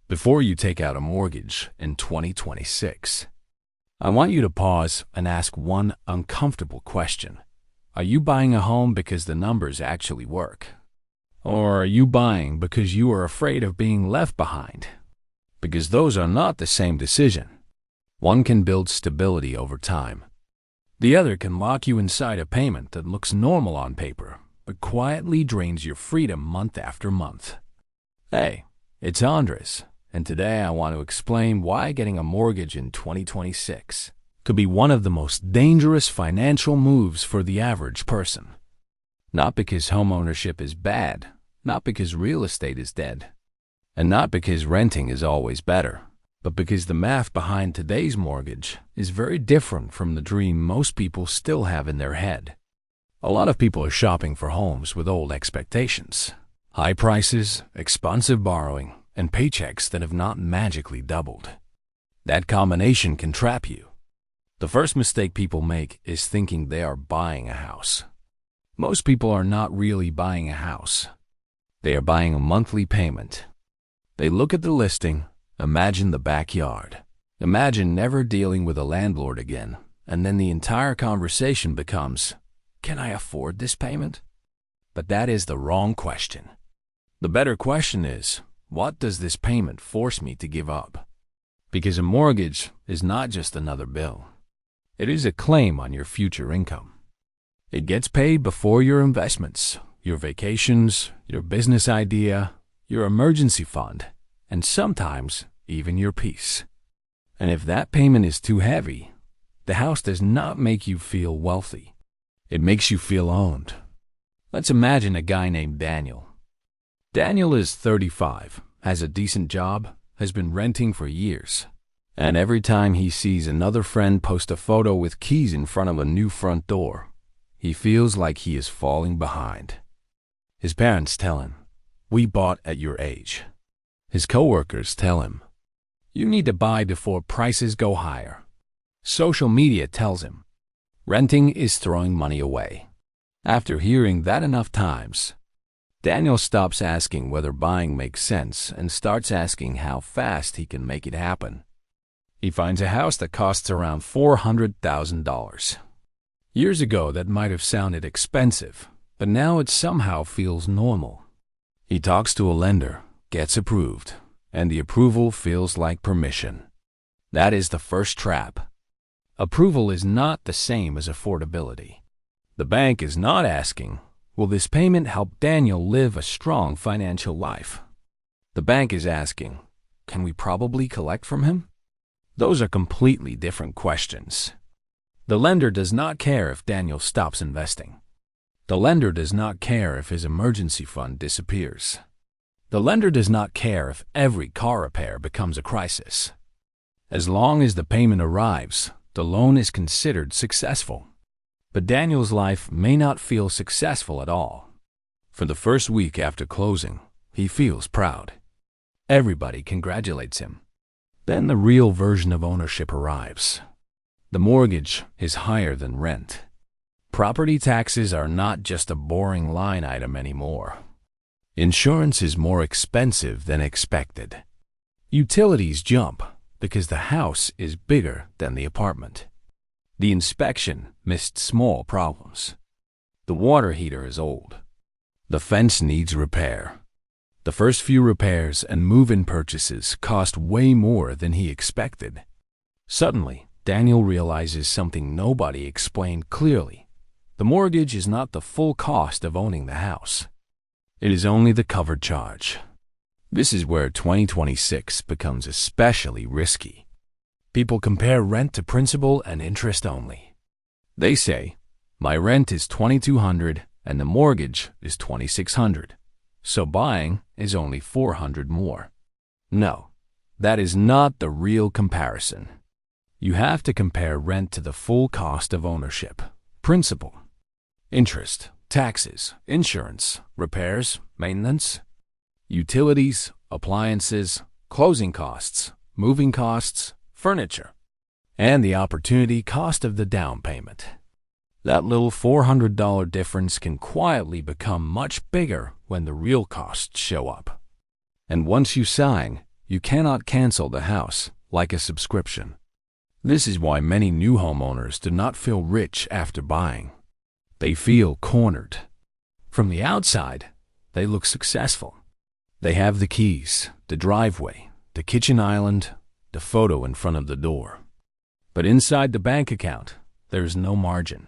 Before you take out a mortgage in 2026, I want you to pause and ask one uncomfortable question. Are you buying a home because the numbers actually work? Or are you buying because you are afraid of being left behind? Because those are not the same decision. One can build stability over time. The other can lock you inside a payment that looks normal on paper, but quietly drains your freedom month after month. Hey, it's Andres, and today I want to explain why getting a mortgage in 2026 could be one of the most dangerous financial moves for the average person. Not because homeownership is bad, not because real estate is dead, and not because renting is always better, but because the math behind today's mortgage is very different from the dream most people still have in their head. A lot of people are shopping for homes with old expectations. High prices, expensive borrowing, and paychecks that have not magically doubled. That combination can trap you. The first mistake people make is thinking they are buying a house. Most people are not really buying a house. They are buying a monthly payment. They look at the listing, imagine the backyard, imagine never dealing with a landlord again, and then the entire conversation becomes, can I afford this payment? But that is the wrong question. The better question is, what does this payment force me to give up? Because a mortgage is not just another bill. It is a claim on your future income. It gets paid before your investments, your vacations, your business idea, your emergency fund, and sometimes even your peace. And if that payment is too heavy, the house does not make you feel wealthy. It makes you feel owned. Let's imagine a guy named Daniel. Daniel is 35, has a decent job, has been renting for years, and every time he sees another friend post a photo with keys in front of a new front door, he feels like he is falling behind. His parents tell him, "We bought at your age." His coworkers tell him, "You need to buy before prices go higher." Social media tells him, renting is throwing money away. After hearing that enough times, Daniel stops asking whether buying makes sense and starts asking how fast he can make it happen. He finds a house that costs around $400,000. Years ago, that might have sounded expensive, but now it somehow feels normal. He talks to a lender, gets approved, and the approval feels like permission. That is the first trap. Approval is not the same as affordability. The bank is not asking, will this payment help Daniel live a strong financial life? The bank is asking, can we probably collect from him? Those are completely different questions. The lender does not care if Daniel stops investing. The lender does not care if his emergency fund disappears. The lender does not care if every car repair becomes a crisis. As long as the payment arrives, the loan is considered successful. But Daniel's life may not feel successful at all. For the first week after closing, he feels proud. Everybody congratulates him. Then the real version of ownership arrives. The mortgage is higher than rent. Property taxes are not just a boring line item anymore. Insurance is more expensive than expected. Utilities jump because the house is bigger than the apartment. The inspection missed small problems. The water heater is old. The fence needs repair. The first few repairs and move-in purchases cost way more than he expected. Suddenly, Daniel realizes something nobody explained clearly. The mortgage is not the full cost of owning the house. It is only the covered charge. This is where 2026 becomes especially risky. People compare rent to principal and interest only. They say, my rent is $2,200 and the mortgage is $2,600, so buying is only $400 more. No, that is not the real comparison. You have to compare rent to the full cost of ownership, principal, interest, taxes, insurance, repairs, maintenance, utilities, appliances, closing costs, moving costs, furniture, and the opportunity cost of the down payment. That little $400 difference can quietly become much bigger when the real costs show up. And once you sign, you cannot cancel the house like a subscription. This is why many new homeowners do not feel rich after buying. They feel cornered. From the outside, they look successful. They have the keys, the driveway, the kitchen island, the photo in front of the door. But inside the bank account, there is no margin.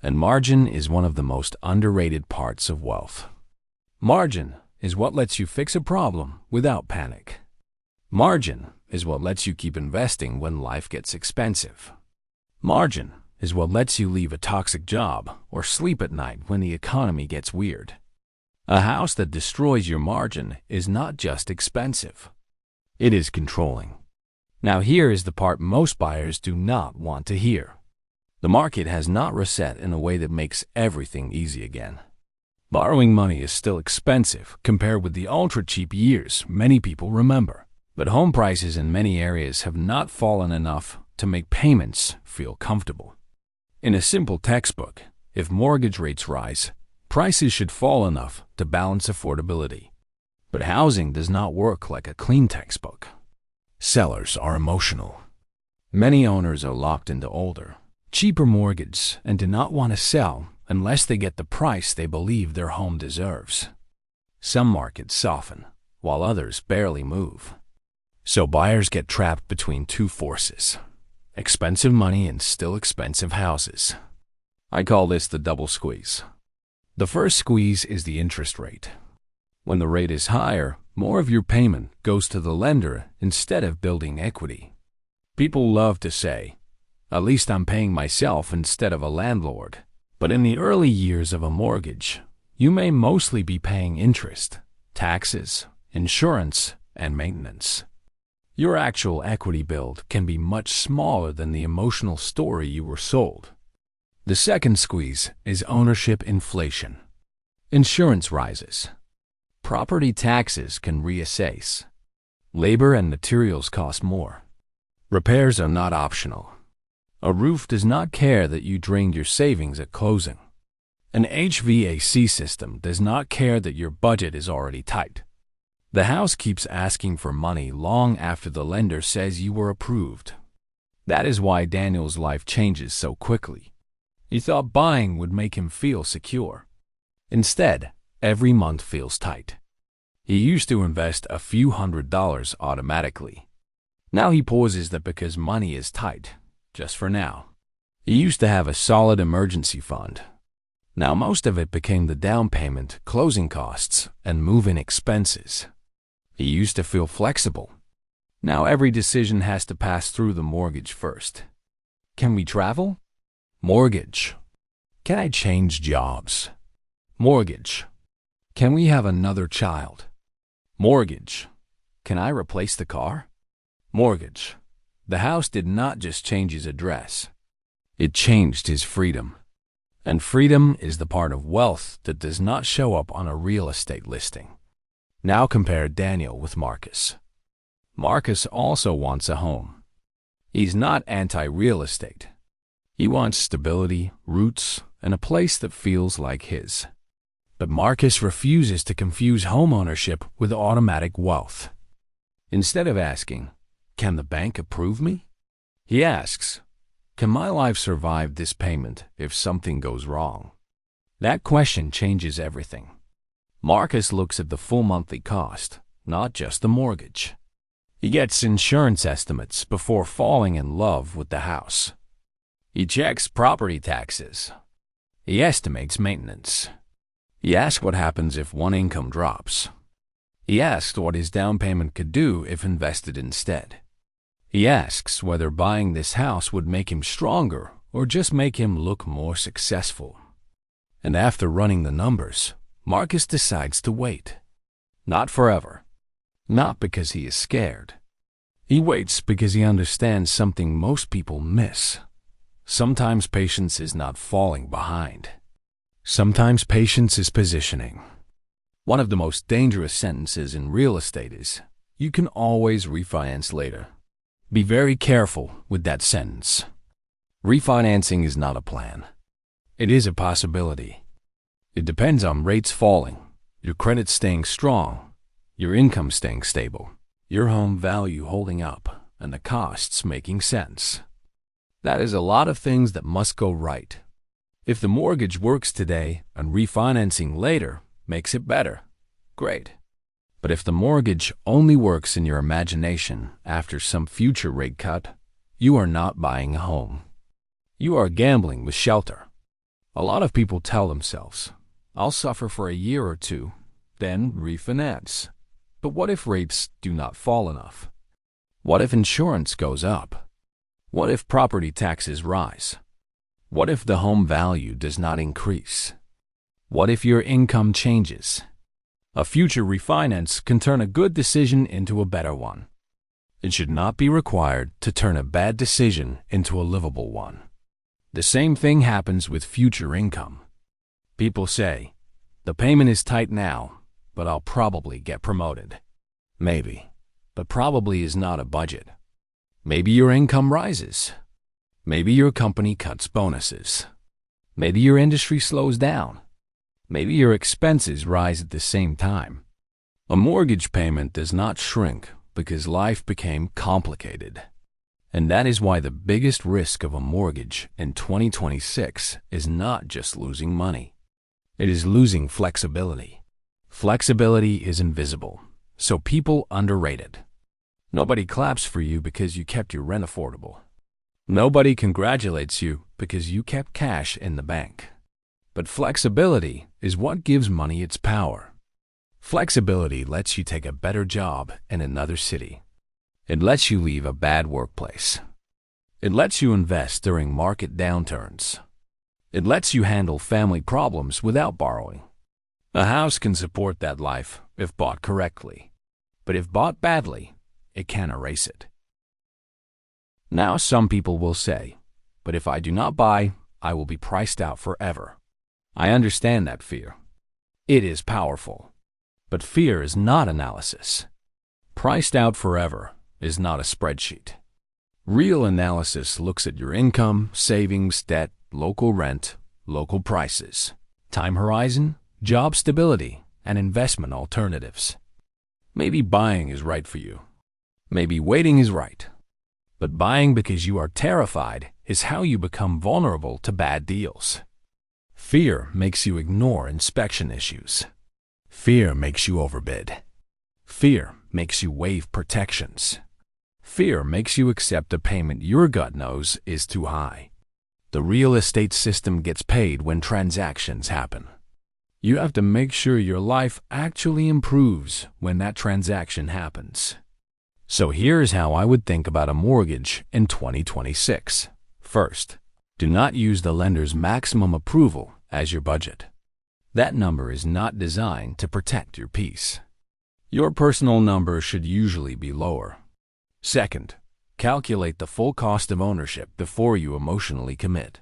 And margin is one of the most underrated parts of wealth. Margin is what lets you fix a problem without panic. Margin is what lets you keep investing when life gets expensive. Margin is what lets you leave a toxic job or sleep at night when the economy gets weird. A house that destroys your margin is not just expensive. It is controlling. Now here is the part most buyers do not want to hear. The market has not reset in a way that makes everything easy again. Borrowing money is still expensive compared with the ultra-cheap years many people remember. But home prices in many areas have not fallen enough to make payments feel comfortable. In a simple textbook, if mortgage rates rise, prices should fall enough to balance affordability. But housing does not work like a clean textbook. Sellers are emotional. Many owners are locked into older, cheaper mortgages and do not want to sell unless they get the price they believe their home deserves. Some markets soften, while others barely move. So buyers get trapped between two forces: expensive money and still expensive houses. I call this the double squeeze. The first squeeze is the interest rate. When the rate is higher, more of your payment goes to the lender instead of building equity. People love to say, "At least I'm paying myself instead of a landlord." But in the early years of a mortgage, you may mostly be paying interest, taxes, insurance, and maintenance. Your actual equity build can be much smaller than the emotional story you were sold. The second squeeze is ownership inflation. Insurance rises. Property taxes can reassess. Labor and materials cost more. Repairs are not optional. A roof does not care that you drained your savings at closing. An HVAC system does not care that your budget is already tight. The house keeps asking for money long after the lender says you were approved. That is why Daniel's life changes so quickly. He thought buying would make him feel secure. Instead, every month feels tight. He used to invest a few $100s automatically. Now he pauses that because money is tight, just for now. He used to have a solid emergency fund. Now most of it became the down payment, closing costs, and move-in expenses. He used to feel flexible. Now every decision has to pass through the mortgage first. Can we travel? Mortgage. Can I change jobs? Mortgage. Can we have another child? Mortgage. Can I replace the car? Mortgage. The house did not just change his address. It changed his freedom. And freedom is the part of wealth that does not show up on a real estate listing. Now compare Daniel with Marcus. Marcus also wants a home. He's not anti-real estate. He wants stability, roots, and a place that feels like his. But Marcus refuses to confuse homeownership with automatic wealth. Instead of asking, "Can the bank approve me?" he asks, "Can my life survive this payment if something goes wrong?" That question changes everything. Marcus looks at the full monthly cost, not just the mortgage. He gets insurance estimates before falling in love with the house. He checks property taxes. He estimates maintenance. He asks what happens if one income drops. He asks what his down payment could do if invested instead. He asks whether buying this house would make him stronger or just make him look more successful. And after running the numbers, Marcus decides to wait. Not forever. Not because he is scared. He waits because he understands something most people miss. Sometimes patience is not falling behind. Sometimes patience is positioning. One of the most dangerous sentences in real estate is, "You can always refinance later." Be very careful with that sentence. Refinancing is not a plan. It is a possibility. It depends on rates falling, your credit staying strong, your income staying stable, your home value holding up, and the costs making sense. That is a lot of things that must go right. If the mortgage works today and refinancing later makes it better, great. But if the mortgage only works in your imagination after some future rate cut, you are not buying a home. You are gambling with shelter. A lot of people tell themselves, I'll suffer for a year or two, then refinance. But what if rates do not fall enough? What if insurance goes up? What if property taxes rise? What if the home value does not increase? What if your income changes? A future refinance can turn a good decision into a better one. It should not be required to turn a bad decision into a livable one. The same thing happens with future income. People say, the payment is tight now, but I'll probably get promoted. Maybe, but probably is not a budget. Maybe your income rises. Maybe your company cuts bonuses. Maybe your industry slows down. Maybe your expenses rise at the same time. A mortgage payment does not shrink because life became complicated. And that is why the biggest risk of a mortgage in 2026 is not just losing money. It is losing flexibility. Flexibility is invisible, so people underrate it. Nobody claps for you because you kept your rent affordable. Nobody congratulates you because you kept cash in the bank. But flexibility is what gives money its power. Flexibility lets you take a better job in another city. It lets you leave a bad workplace. It lets you invest during market downturns. It lets you handle family problems without borrowing. A house can support that life if bought correctly. But if bought badly, it can erase it. Now some people will say, but if I do not buy, I will be priced out forever. I understand that fear. It is powerful. But fear is not analysis. Priced out forever is not a spreadsheet. Real analysis looks at your income, savings, debt, local rent, local prices, time horizon, job stability, and investment alternatives. Maybe buying is right for you. Maybe waiting is right. But buying because you are terrified is how you become vulnerable to bad deals. Fear makes you ignore inspection issues. Fear makes you overbid. Fear makes you waive protections. Fear makes you accept a payment your gut knows is too high. The real estate system gets paid when transactions happen. You have to make sure your life actually improves when that transaction happens. So here's how I would think about a mortgage in 2026. First, do not use the lender's maximum approval as your budget. That number is not designed to protect your peace. Your personal number should usually be lower. Second, calculate the full cost of ownership before you emotionally commit.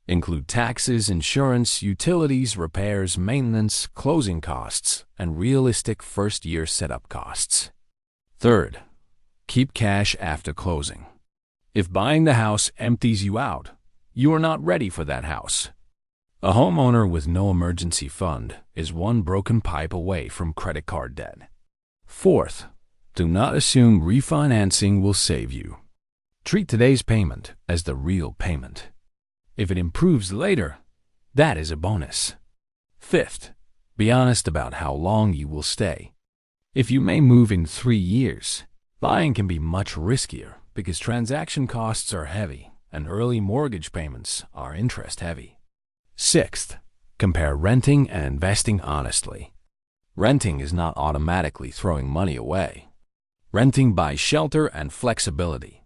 Include taxes, insurance, utilities, repairs, maintenance, closing costs, and realistic first-year setup costs. Third, keep cash after closing. If buying the house empties you out, you are not ready for that house. A homeowner with no emergency fund is one broken pipe away from credit card debt. Fourth, do not assume refinancing will save you. Treat today's payment as the real payment. If it improves later, that is a bonus. Fifth, be honest about how long you will stay. If you may move in 3 years, buying can be much riskier because transaction costs are heavy and early mortgage payments are interest heavy. Sixth, compare renting and investing honestly. Renting is not automatically throwing money away. Renting buys shelter and flexibility.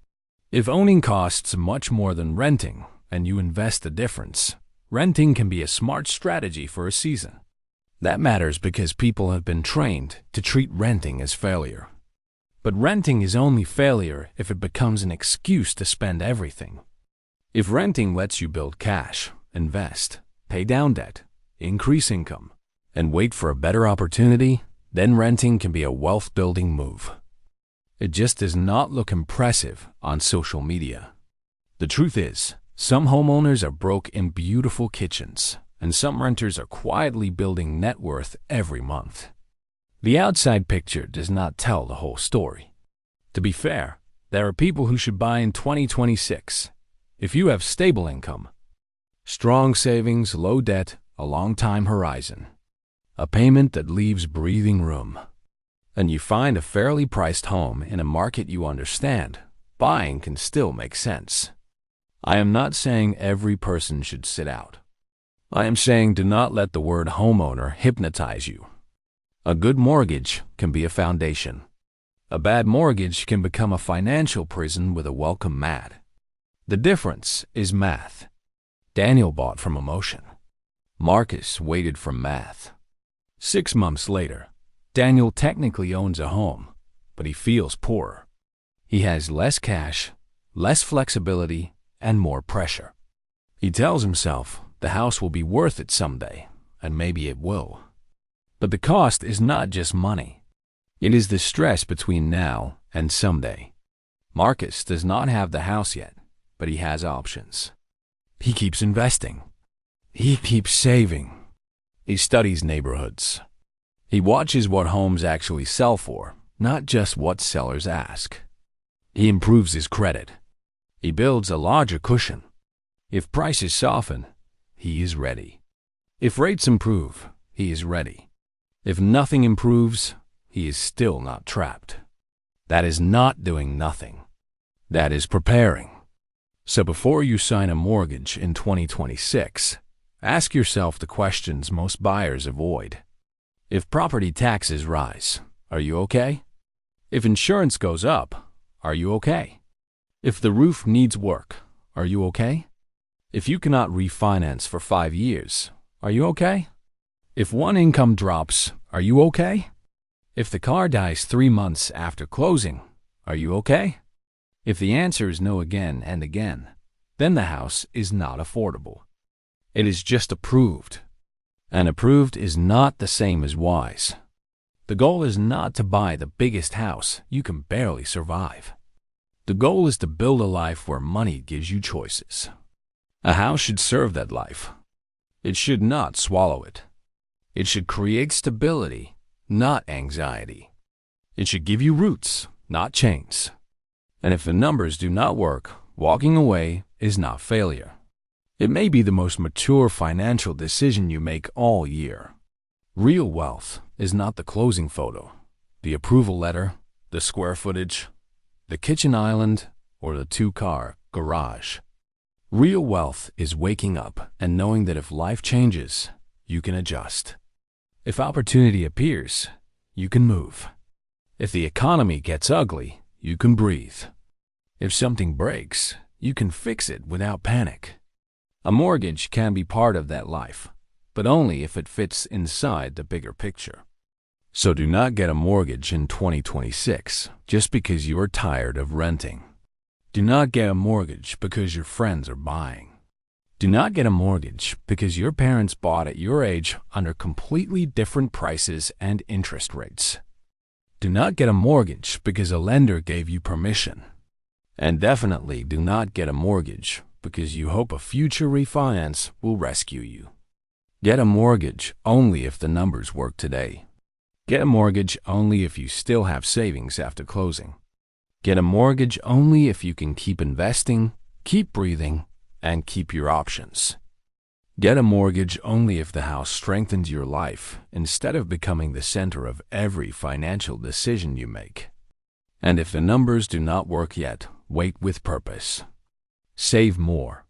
If owning costs much more than renting and you invest the difference, renting can be a smart strategy for a season. That matters because people have been trained to treat renting as failure. But renting is only failure if it becomes an excuse to spend everything. If renting lets you build cash, invest, pay down debt, increase income, and wait for a better opportunity, then renting can be a wealth-building move. It just does not look impressive on social media. The truth is, some homeowners are broke in beautiful kitchens, and some renters are quietly building net worth every month. The outside picture does not tell the whole story. To be fair, there are people who should buy in 2026. If you have stable income, strong savings, low debt, a long time horizon, a payment that leaves breathing room, and you find a fairly priced home in a market you understand, buying can still make sense. I am not saying every person should sit out. I am saying do not let the word homeowner hypnotize you. A good mortgage can be a foundation. A bad mortgage can become a financial prison with a welcome mat. The difference is math. Daniel bought from emotion. Marcus waited from math. 6 months later, Daniel technically owns a home, but he feels poorer. He has less cash, less flexibility, and more pressure. He tells himself the house will be worth it someday, and maybe it will. But the cost is not just money. It is the stress between now and someday. Marcus does not have the house yet, but he has options. He keeps investing. He keeps saving. He studies neighborhoods. He watches what homes actually sell for, not just what sellers ask. He improves his credit. He builds a larger cushion. If prices soften, he is ready. If rates improve, he is ready. If nothing improves, he is still not trapped. That is not doing nothing. That is preparing. So before you sign a mortgage in 2026, ask yourself the questions most buyers avoid. If property taxes rise, are you okay? If insurance goes up, are you okay? If the roof needs work, are you okay? If you cannot refinance for 5 years, are you okay? If one income drops, are you okay? If the car dies 3 months after closing, are you okay? If the answer is no again and again, then the house is not affordable. It is just approved. And approved is not the same as wise. The goal is not to buy the biggest house you can barely survive. The goal is to build a life where money gives you choices. A house should serve that life. It should not swallow it. It should create stability, not anxiety. It should give you roots, not chains. And if the numbers do not work, walking away is not failure. It may be the most mature financial decision you make all year. Real wealth is not the closing photo, the approval letter, the square footage, the kitchen island, or the 2-car garage. Real wealth is waking up and knowing that if life changes, you can adjust. If opportunity appears, you can move. If the economy gets ugly, you can breathe. If something breaks, you can fix it without panic. A mortgage can be part of that life, but only if it fits inside the bigger picture. So do not get a mortgage in 2026 just because you are tired of renting. Do not get a mortgage because your friends are buying. Do not get a mortgage because your parents bought at your age under completely different prices and interest rates. Do not get a mortgage because a lender gave you permission. And definitely do not get a mortgage because you hope a future refinance will rescue you. Get a mortgage only if the numbers work today. Get a mortgage only if you still have savings after closing. Get a mortgage only if you can keep investing, keep breathing, and keep your options. Get a mortgage only if the house strengthens your life instead of becoming the center of every financial decision you make. And if the numbers do not work yet, wait with purpose. Save more.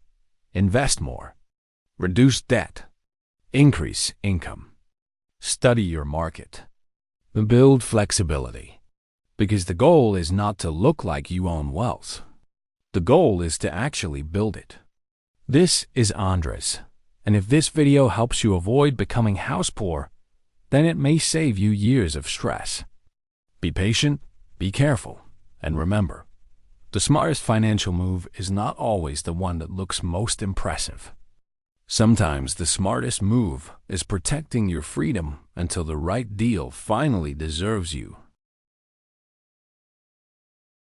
Invest more. Reduce debt. Increase income. Study your market. Build flexibility. Because the goal is not to look like you own wealth. The goal is to actually build it. This is Andres, and if this video helps you avoid becoming house poor, then it may save you years of stress. Be patient, be careful, and remember, the smartest financial move is not always the one that looks most impressive. Sometimes the smartest move is protecting your freedom until the right deal finally deserves you